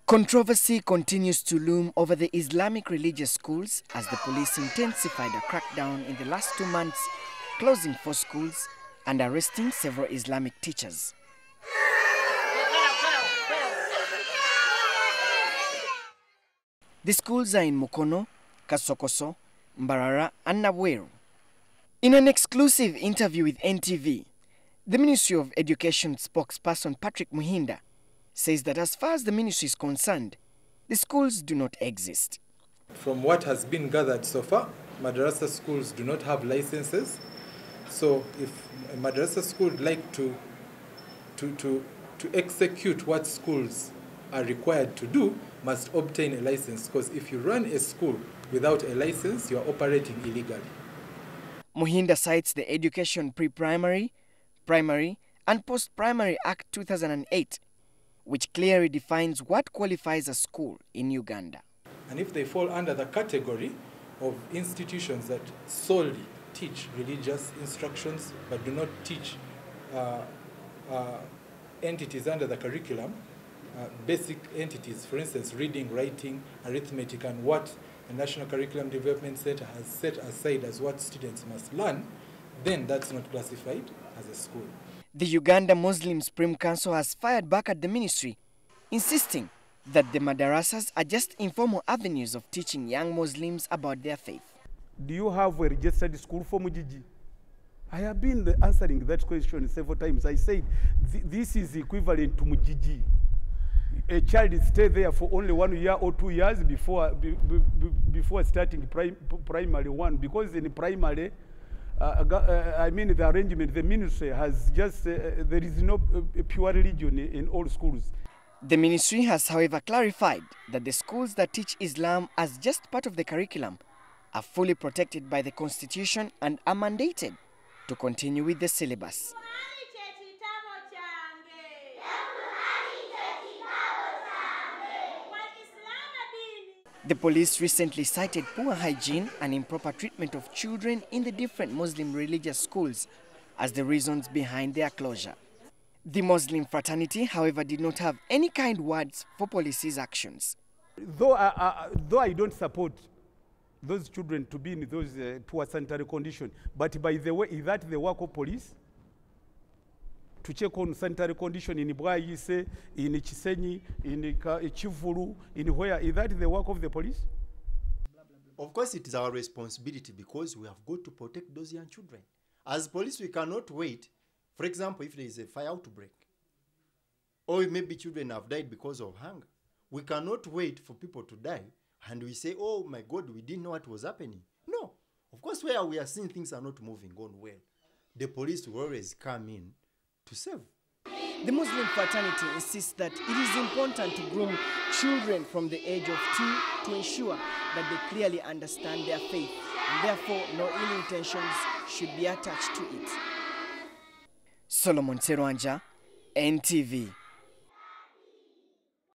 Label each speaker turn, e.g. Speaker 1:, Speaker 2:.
Speaker 1: Controversy continues to loom over the Islamic religious schools as the police intensified a crackdown in the last 2 months, closing 4 schools and arresting several Islamic teachers. The schools are in Mukono, Kasokoso, Mbarara and Nabweru. In an exclusive interview with NTV, the Ministry of Education spokesperson Patrick Muhinda says that as far as the ministry is concerned, the schools do not exist.
Speaker 2: From what has been gathered so far, Madrasa schools do not have licenses. So if a Madrasa school would like to execute what schools are required to do, must obtain a license, because if you run a school without a license, you are operating illegally.
Speaker 1: Muhinda cites the Education Pre-Primary, Primary and Post-Primary Act 2008, which clearly defines what qualifies a school in Uganda.
Speaker 2: And if they fall under the category of institutions that solely teach religious instructions but do not teach entities under the curriculum, basic entities, for instance, reading, writing, arithmetic, and what the National Curriculum Development Center has set aside as what students must learn, then that's not classified as a school.
Speaker 1: The Uganda Muslim Supreme Council has fired back at the ministry, insisting that the madrasas are just informal avenues of teaching young Muslims about their faith.
Speaker 3: Do you have a registered school for Mujiji? I have been answering that question several times. I said, this is equivalent to Mujiji. A child stay there for only 1 year or 2 years before starting primary one, because in primary, I mean the arrangement, the ministry has just, there is no pure religion in all schools.
Speaker 1: The ministry has, however, clarified that the schools that teach Islam as just part of the curriculum are fully protected by the Constitution and are mandated to continue with the syllabus. The police recently cited poor hygiene and improper treatment of children in the different Muslim religious schools as the reasons behind their closure. The Muslim fraternity, however, did not have any kind words for police's actions.
Speaker 3: Though I don't support those children to be in those poor sanitary conditions, but by the way, is that the work of police? To check on sanitary condition in Bwaise, in Chisenyi, in Chivulu, in where, is that the work of the police?
Speaker 4: Of course, it is our responsibility because we have got to protect those young children. As police, we cannot wait. For example, if there is a fire outbreak, or maybe children have died because of hunger, we cannot wait for people to die and we say, oh my God, we didn't know what was happening. No. Of course, where we are seeing things are not moving on well, the police will always come in to save.
Speaker 1: The Muslim fraternity insists that it is important to groom children from the age of 2 to ensure that they clearly understand their faith, and therefore no ill intentions should be attached to it. Solomon Serwanja, NTV.